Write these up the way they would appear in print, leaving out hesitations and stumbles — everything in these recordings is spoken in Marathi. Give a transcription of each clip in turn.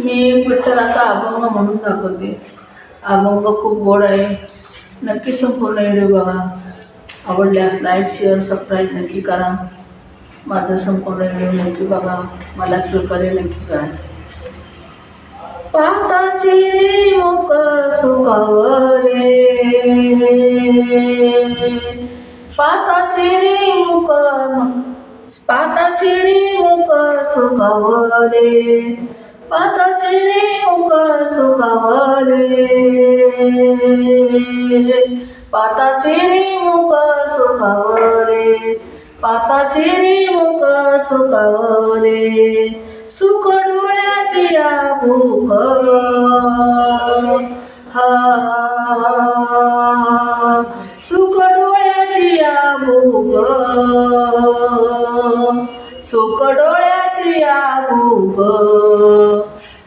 मी विठ्ठलाचा अभंग म्हणून दाखवते. अभंग खूप गोड आहे. नक्की संपूर्ण व्हिडिओ बघा. आवडल्यास लाईक शेअर सबस्क्राईब नक्की करा. माझा संपूर्ण व्हिडिओ नक्की बघा. मला सहकार्य नक्की करा. पाहता श्रीमुख सुखावले, पाहता श्रीमुख सुखावले, पाहता श्रीमुख सुखावले, पाहता श्रीमुख सुखावले, पाहता श्रीमुख सुखावले. सुख डोळ्याची भूक हा, सुख डोळ्याची भूक, सुख डोळ्याची भूक,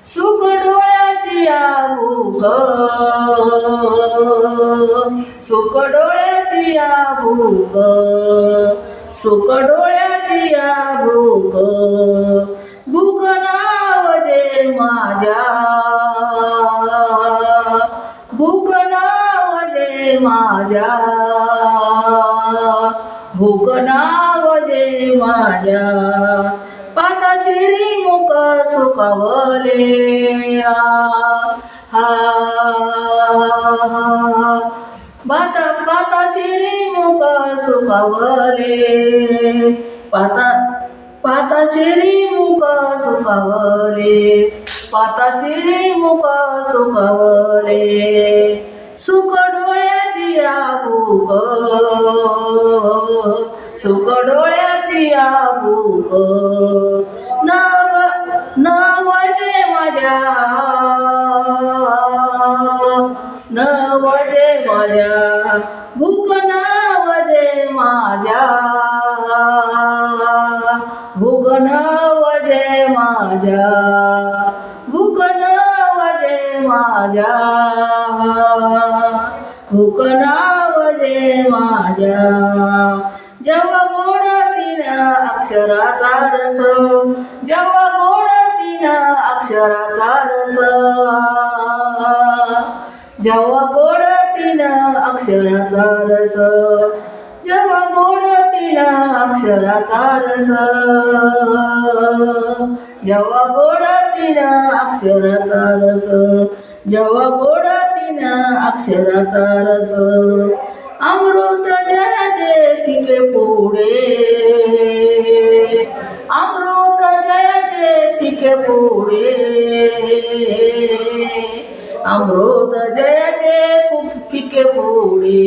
सुख डोळ्याची भूक, सुख डोळ्याची भूक, सुख डोळ्याची भूक. भूक नावजे माझ्या, भूक नावजे माझ्या, भूक नावजे माझ्या. पाहता श्रीमुख सुखावले, हा पाहता श्रीमुख सुखावले, पाहता श्रीमुख सुखावले, पाहता श्रीमुख सुखावले. सुख डोळ्याची भूक, सुख डोळ्याची भूक. नवजे माझ्या, नवजे माझ्या, भूक नवजे माझ्या, भूक नवजे माझ्या, भूक नवजे माझ्या, भूक नवजे माझ्या. जेव्हा गोड तीन अक्षराचा रस, जेव्हा गोड तीन अक्षराचा रस, जेव्हा गोड तीन अक्षराचा रस, जेव्हा गोड तीन अक्षराचा रस, जेव्हा गोड तीन अक्षराचा रस, जेव्हा गोड तीन अक्षराचा रस. अमृत जयाचे फिके पुढे, अमृत जयाचे फिके पुढे, अमृत जयाचे फिके पुढे,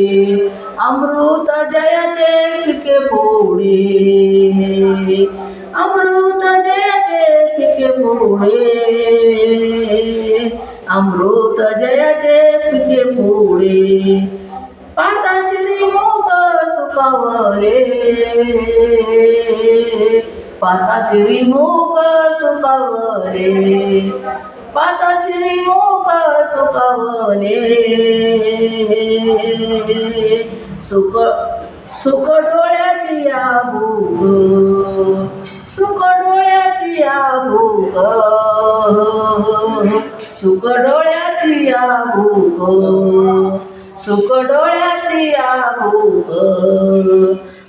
अमृत जयाचे फिके पुढे, अमृत जयाचे फिके पुढे, अमृत जयाचे फिके पुढे. पाहता श्रीमुख सुखावले, पाहता श्रीमुख सुखावले, पाहता श्रीमुख सुखावले. सुख डोळ्याची भूक, सुख डोळ्याची भूक, सुख डोळ्याची भूक, सुख डोळ्याची भूक.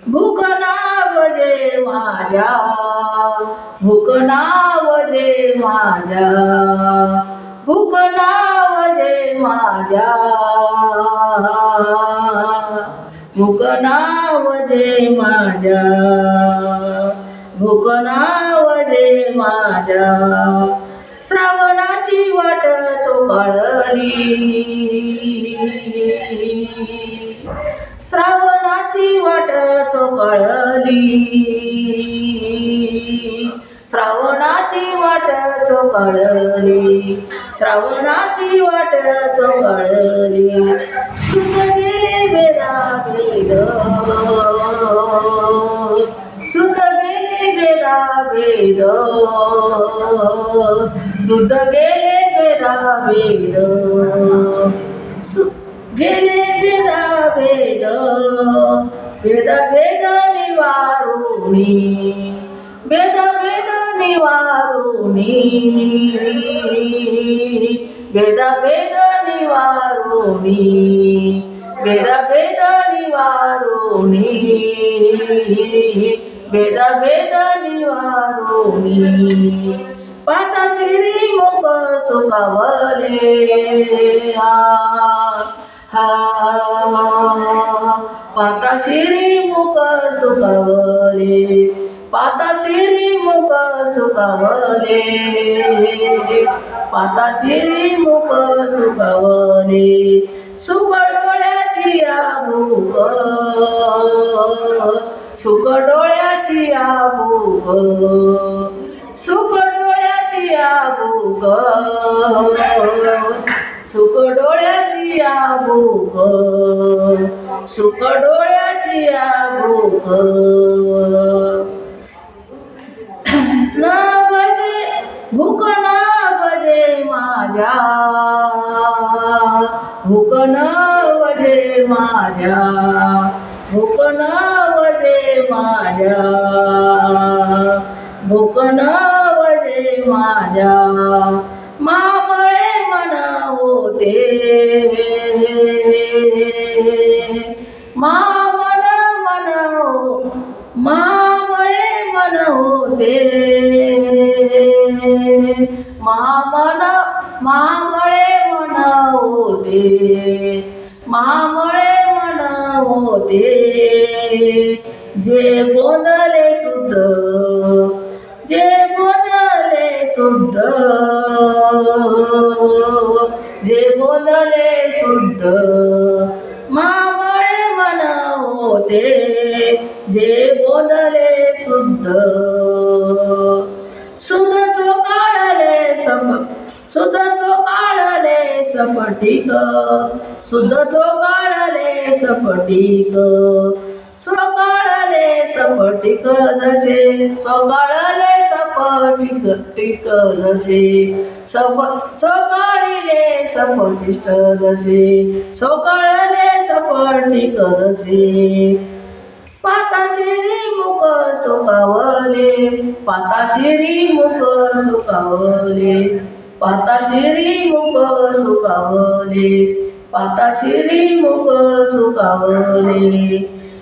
भूक नावजे माझ्या, भूक नावजे माझ्या, भूक नावजे माझ्या, भूक नावजे माझ्या, भूक नावजे माझ्या. श्रावणाची वाट चोखाळली, श्रावणाची वाट चोखाळली, श्रावणाची वाट चोखाळली, श्रावणाची वाट चोखाळली. सुत गेले वेदा वेद, सुत गेले वेदा वेद, सुत गेले वेदा वेद, गेले वेदा वेद, वेद वेद निवारुणी, वेद वेद निवारुनी भेद निवारुनी भेद निवारुनी भेद निवारुनी पातशिरी मुख सुखावले हा पातशिरी मुख सुखावले पातशिरी मुख सुखावले पातशिरी मुख सुखावले सुख डोळ्याची आबूक सुख डोळ्याची आबूक सुख डोळ्याची आबूक सुख डोळ्याची आबूक सुख डोळ्याची आबूक न बजे भूक न बजे माझ्या भूक न बजे माझ्या भूक न बजे माझ्या भूक न बजे माझ्या मावळे मन होते मावळ मन मावळे मन होते मावळे मन होते मावळे मन होते जे गोंधळे शुद्ध जे गोंधळे शुद्ध जे गोंधळे शुद्ध मावळे मन होते जे गोंधळे शुद्ध सुध चोकाळले सुध चोकाळले सपटिक सुध चोकाळले सपटिक सोकाळले सपटिक जसे सोकाळले सपटिक जसे चोकाळीले सपटिक जसे सोकाळले सपटिक जसे पातशिरी मुख सुखावले पातशिरी मुख सुखावले पातशिरी मुख सुखावले पातशिरी मुख सुखावले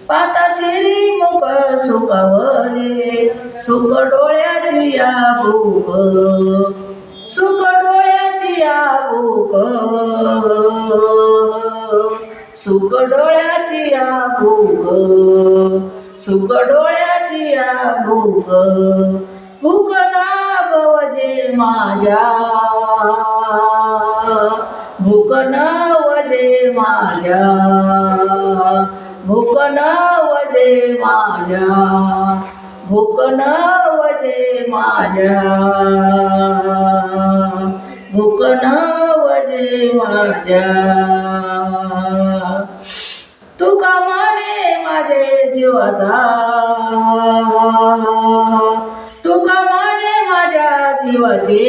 पातशिरी मुख सुखावले सुख डोळ्याची आबूक सुख डोळ्याची आबूक सुख डोळ्याची आबूक सुख डोळ्याची आबूक भूक ना बजे माझ्या भूक न वजे माझ्या भूक न वजे माझ्या भूक न वजे माझ्या भूक न वजे माझ्या तुका म्हणे माझे जीवाचा तुका म्हणे माझ्या जीवाचे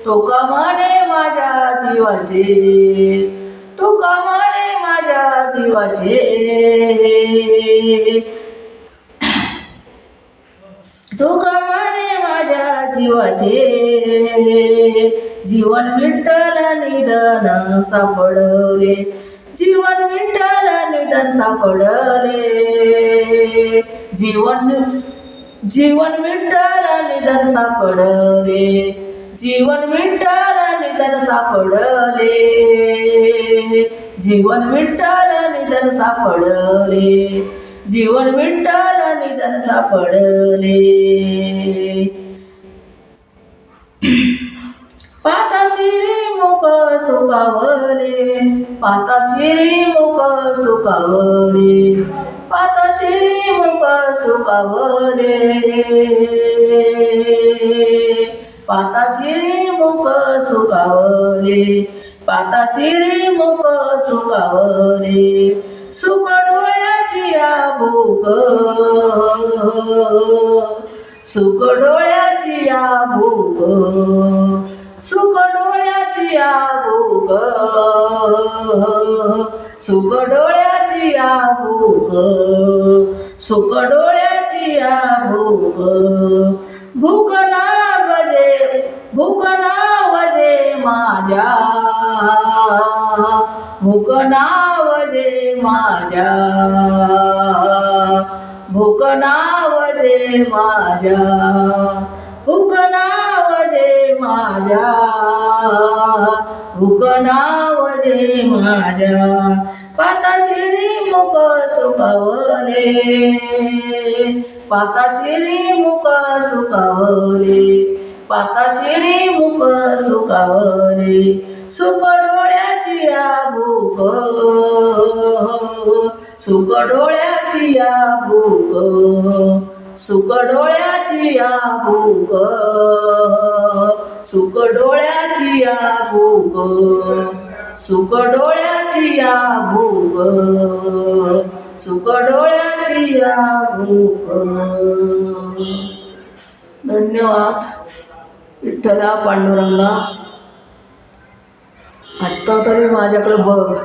तुका म्हणे माझ्या जीवाचे तुका म्हणे माझ्या जीवाचे तुका म्हणे माझ्या जीवाचे जीवन विठ्ठल निधन सापडले जीवन विठ्ठल निधन सापडले जीवन विठ्ठल निधन सापडले जीवन विठ्ठल निधन सापडले जीवन विठ्ठल निधन सापडले जीवन विठ्ठल निधन सापडले पातशिरी मुख सुखावले पातशिरी मुख सुखावले पातशिरी मुख सुखावले पातशिरी मुख सुखावले पातशिरी मुख सुखावले सुख डोळ्याची आबूक सुख डोळ्याची आबूक सुख डोळ्याची आबूक सुख डोळ्याची आबूक सुख डोळ्याची या भूक भूक नावजे माझ्या भूक नावजे माझ्या भूक नावजे माझ्या भूक नावजे माझ्या भूक नावजे माझ्या पाताशिरी मुख सुखावले पाताशिरी मुख सुखावले पाताशिरी मुख सुखावले सुख डोळ्याची या भूक सुख डोळ्याची या भूक सुख डोळ्याची या भूक सुख डोळ्याची या भूक सुख डोळ्याची या भूक सुख डोळ्याची या भूक. धन्यवाद विठ्ठला पांडुरंगा. आत्ता तरी माझ्याकडे बघ.